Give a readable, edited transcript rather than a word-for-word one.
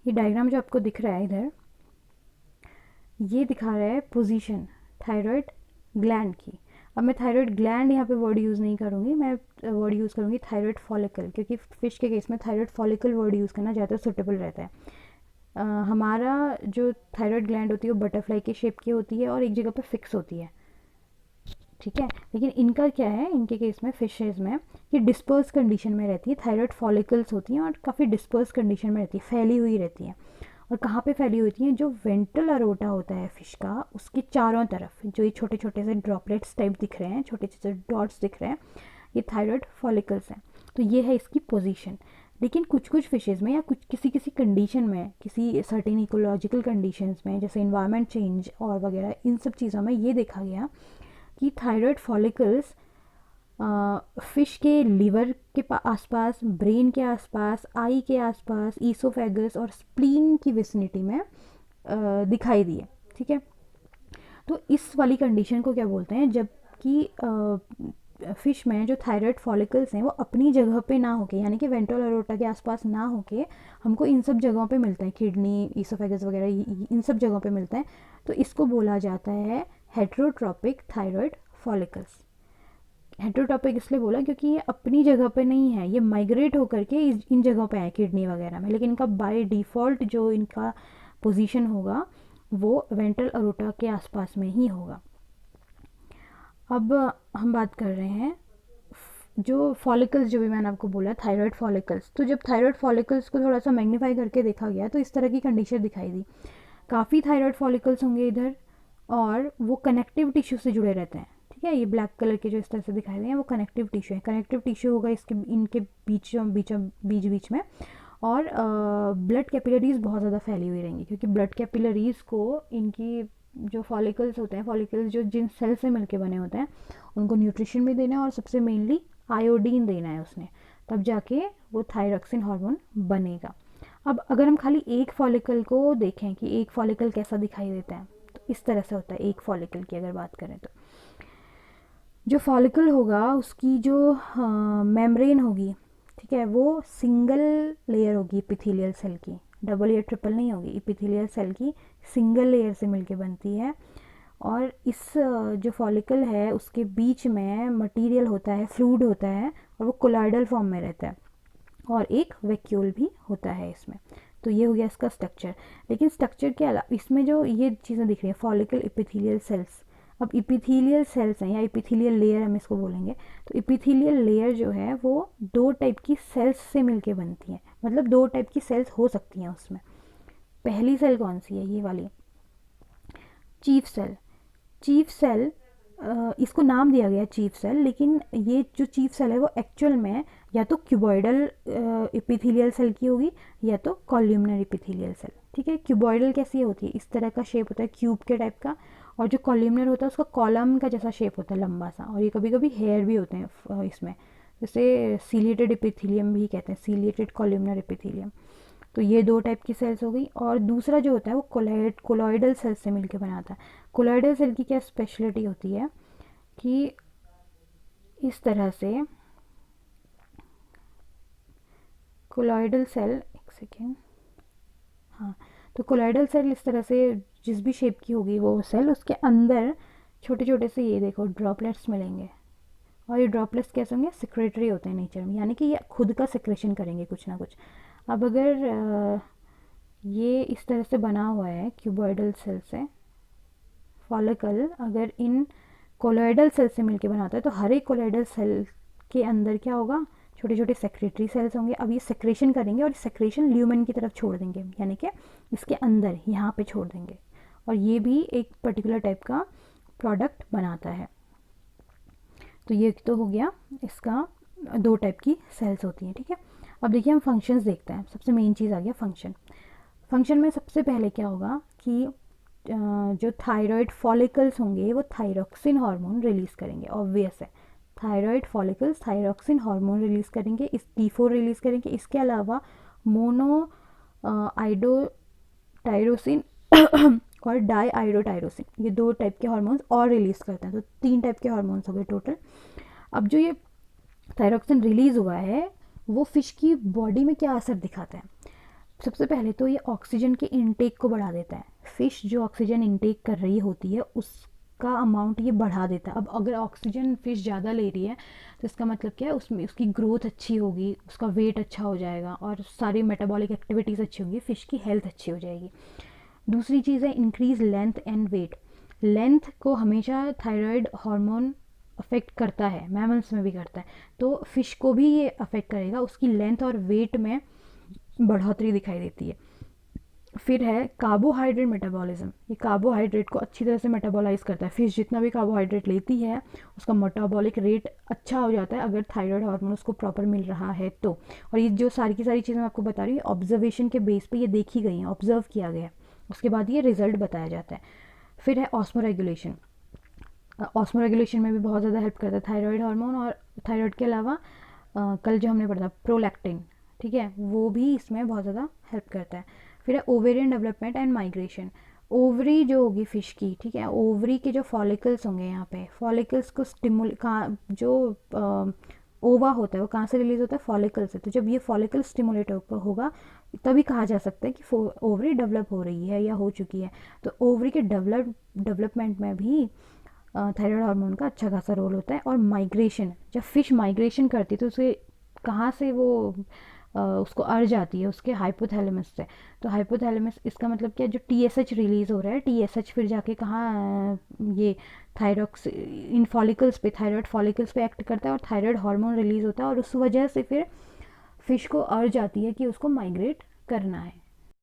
ये डायग्राम जो आपको दिख रहा है इधर, ये दिखा रहा है पोजीशन थायराइड ग्लैंड की। अब मैं थायराइड ग्लैंड यहाँ पे वर्ड यूज़ नहीं करूँगी, मैं वर्ड यूज़ करूँगी थायराइड फॉलिकल, क्योंकि फ़िश के केस में थायराइड फॉलिकल वर्ड यूज़ करना ज़्यादा सूटेबल रहता है। हमारा जो थायराइड ग्लैंड होती है वो बटरफ्लाई के शेप की होती है और एक जगह पे फिक्स होती है, ठीक है। लेकिन इनका क्या है, इनके केस में फिशेज में ये डिस्पर्स कंडीशन में रहती है। थायराइड फॉलिकल्स होती हैं और काफ़ी डिस्पर्स कंडीशन में रहती है, फैली हुई रहती हैं। और कहाँ पे फैली होती हैं, जो वेंट्रल अरोटा होता है फिश का, उसके चारों तरफ जो ये छोटे छोटे से ड्रॉपलेट्स टाइप दिख रहे हैं, छोटे छोटे डॉट्स दिख रहे हैं, ये थायराइड फॉलिकल्स हैं। तो ये है इसकी पोजीशन। लेकिन कुछ कुछ फिशेज़ में या कुछ किसी किसी कंडीशन में, किसी सर्टेन इकोलॉजिकल कंडीशंस में, जैसे इन्वायरमेंट चेंज और वगैरह, इन सब चीज़ों में ये देखा गया कि थायराइड फॉलिकल्स फिश के लिवर के आसपास, ब्रेन के आसपास, आई के आसपास, ईसोफेगस और स्प्लीन की विसिनिटी में दिखाई दिए, ठीक है। तो इस वाली कंडीशन को क्या बोलते हैं, जबकि फिश में जो थायराइड फॉलिकल्स हैं वो अपनी जगह पे ना होके, यानी कि वेंट्रल अरोटा के आसपास ना होके हमको इन सब जगहों पे मिलता है, किडनी, ईसोफेगस वगैरह, इन सब जगहों पे मिलता है। तो इसको बोला जाता है हेटेरोट्रोपिक थायराइड फॉलिकल्स। हेटेरोट्रोपिक इसलिए बोला क्योंकि ये अपनी जगह पे नहीं है, ये माइग्रेट होकर के इन जगहों पे है, किडनी वगैरह में, लेकिन इनका बाय डिफ़ॉल्ट जो इनका पोजीशन होगा वो वेंट्रल अरोटा के आसपास में ही होगा। अब हम बात कर रहे हैं जो फॉलिकल्स, जो भी मैंने आपको बोला थायराइड फॉलिकल्स। तो जब थायराइड फॉलिकल्स को थोड़ा सा मैग्नीफाई करके देखा गया तो इस तरह की कंडीशन दिखाई दी। काफ़ी थायराइड फॉलिकल्स होंगे इधर और वो कनेक्टिव टिश्यू से जुड़े रहते हैं, ठीक है। ये ब्लैक कलर के जो इस तरह से दिखाई दे हैं वो कनेक्टिव टिश्यू है, कनेक्टिव टिश्यू होगा इसके, इनके बीच में। और ब्लड कैपिलरीज बहुत ज़्यादा फैली हुई रहेंगी, क्योंकि ब्लड कैपिलरीज को इनकी जो फॉलिकल्स होते हैं, फॉलिकल्स जो जिन सेल से मिलके बने होते हैं, उनको न्यूट्रिशन भी देना है और सबसे मेनली आयोडीन देना है उसने, तब जाके वो थायरॉक्सिन हार्मोन बनेगा। अब अगर हम खाली एक फॉलिकल को देखें कि एक फॉलिकल कैसा दिखाई देता है, तो इस तरह से होता है। एक फॉलिकल की अगर बात करें तो जो फॉलिकल होगा उसकी जो मेम्ब्रेन होगी, ठीक है, वो सिंगल लेयर होगी एपिथेलियल सेल की, डबल या ट्रिपल नहीं होगी। एपिथेलियल सेल की सिंगल लेयर से मिलके बनती है और इस जो फॉलिकल है उसके बीच में मटेरियल होता है, फ्लूइड होता है, और वो कोलाइडल फॉर्म में रहता है और एक वैक्यूल भी होता है इसमें। तो ये हो गया इसका स्ट्रक्चर। लेकिन स्ट्रक्चर के अलावा इसमें जो ये चीज़ें दिख रही हैं, फॉलिकल एपिथेलियल सेल्स, अब इपिथेलियल सेल्स हैं या इपिथेलियल लेयर हम इसको बोलेंगे। तो इपिथेलियल लेयर जो है वो दो टाइप की सेल्स से मिलके बनती है, मतलब दो टाइप की सेल्स हो सकती हैं उसमें। पहली सेल कौन सी है, ये वाली चीफ सेल। चीफ सेल, इसको नाम दिया गया चीफ सेल, लेकिन ये जो चीफ सेल है वो एक्चुअल में या तो क्यूबॉइडल एपिथेलियल सेल की होगी या तो कॉल्यूमनर एपिथेलियल सेल, ठीक है। क्यूबॉइडल कैसी होती है, इस तरह का शेप होता है क्यूब के टाइप का, और जो कॉल्यूमनर होता है उसका कॉलम का जैसा शेप होता है, लंबा सा, और ये कभी कभी हेयर भी होते हैं इसमें, जैसे सीलिएटेड एपिथेलियम भी कहते हैं, सीलिएटेड कॉल्यूमनर एपिथेलियम। तो ये दो टाइप की सेल्स हो गई। और दूसरा जो होता है वो कोलॉइडल सेल्स से मिलकर बनाता है। कोलॉइडल सेल की क्या स्पेशलिटी होती है कि इस तरह से कोलॉइडल सेल, एक सेकेंड, हाँ, तो कोलॉइडल सेल इस तरह से जिस भी शेप की होगी वो सेल, उसके अंदर छोटे छोटे से ये देखो ड्रॉपलेट्स मिलेंगे, और ये ड्रॉपलेट्स कैसे होंगे, सिक्रेटरी होते हैं नेचर में, यानी कि ये खुद का सिक्रेशन करेंगे कुछ ना कुछ। अब अगर ये इस तरह से बना हुआ है क्यूबॉइडल सेल से फॉलिकल, अगर इन कोलॉइडल सेल से मिलके बनाता है तो हर एक कोलॉइडल सेल के अंदर क्या होगा, छोटे छोटे सेक्रेटरी सेल्स होंगे। अब ये सेक्रेशन करेंगे और सेक्रेशन ल्यूमेन की तरफ छोड़ देंगे, यानी कि इसके अंदर यहाँ पे छोड़ देंगे, और ये भी एक पर्टिकुलर टाइप का प्रोडक्ट बनाता है। तो ये तो हो गया इसका, दो टाइप की सेल्स होती हैं, ठीक है। अब देखिए हम फंक्शंस देखते हैं। सबसे मेन चीज़ आ गया फंक्शन। फंक्शन में सबसे पहले क्या होगा कि जो थायराइड फॉलिकल्स होंगे वो थायरॉक्सिन हार्मोन रिलीज़ करेंगे, ऑब्वियस है। Thyroid follicles thyroxine hormone release करेंगे, इस T4 रिलीज़ करेंगे। इसके अलावा मोनो आइडो टायरोसिन और डाई आइडोटायरोसिन, ये दो टाइप के हार्मोन्स और रिलीज़ करते हैं, तो तीन टाइप के हार्मोन्स हो गए टोटल। अब जो ये थायरॉक्सिन रिलीज़ हुआ है वो फिश की बॉडी में क्या असर दिखाता है। सबसे पहले तो ये ऑक्सीजन के इनटेक को बढ़ा देता है। फ़िश जो ऑक्सीजन इनटेक कर रही होती है उसका अमाउंट ये बढ़ा देता है। अब अगर ऑक्सीजन फ़िश ज़्यादा ले रही है तो इसका मतलब क्या है, उसमें उसकी ग्रोथ अच्छी होगी, उसका वेट अच्छा हो जाएगा और सारी मेटाबॉलिक एक्टिविटीज़ अच्छी होगी, फ़िश की हेल्थ अच्छी हो जाएगी। दूसरी चीज़ है increase length and weight. Length को हमेशा थायराइड हार्मोन अफेक्ट करता है, मैमल्स में भी करता है, तो फ़िश को भी ये अफेक्ट करेगा, उसकी लेंथ और वेट में बढ़ोतरी दिखाई देती है। फिर है कार्बोहाइड्रेट मेटाबॉलिज्म। ये कार्बोहाइड्रेट को अच्छी तरह से मेटाबॉलाइज करता है। फिश जितना भी कार्बोहाइड्रेट लेती है उसका मेटाबॉलिक रेट अच्छा हो जाता है अगर थायराइड हार्मोन उसको प्रॉपर मिल रहा है तो। और ये जो सारी की सारी चीज़ें मैं आपको बता रही हूँ ऑब्जर्वेशन के बेस पे ये देखी गई हैं, ऑब्जर्व किया गया है, उसके बाद ये रिजल्ट बताया जाता है। फिर है ऑस्मोरेगुलेशन। ऑस्मोरेगुलेशन में भी बहुत ज़्यादा हेल्प करता है थायराइड हार्मोन। और थायराइड के अलावा कल जो हमने पढ़ा था प्रोलैक्टिन, ठीक है, वो भी इसमें बहुत ज़्यादा हेल्प करता है। फिर है ovarian development and migration. Ovary जो होगी फिश की, ठीक है, ओवरी के जो फॉलिकल्स होंगे यहाँ पे, फॉलिकल्स को जो ओवा होता है वो कहाँ से रिलीज होता है, फॉलिकल से। तो जब ये फॉलिकल स्टिमुलेट होगा तभी कहा जा सकता है कि ओवरी डेवलप हो रही है या हो चुकी है। तो ओवरी के डेवलपमेंट में भी थायराइड हार्मोन का अच्छा खासा रोल होता है। और माइग्रेशन, जब फिश माइग्रेशन करती है तो उसे कहाँ से वो उसको अर्ज आती है, उसके हाइपोथैलेमस से। तो हाइपोथैलेमस इसका मतलब क्या है, जो टीएसएच रिलीज़ हो रहा है, टीएसएच फिर जाके कहाँ ये थायरॉक्स इन फॉलिकल्स पे, थायराइड फॉलिकल्स पे एक्ट करता है और थायराइड हार्मोन रिलीज़ होता है और उस वजह से फिर फिश को अर्ज आती है कि उसको माइग्रेट करना है।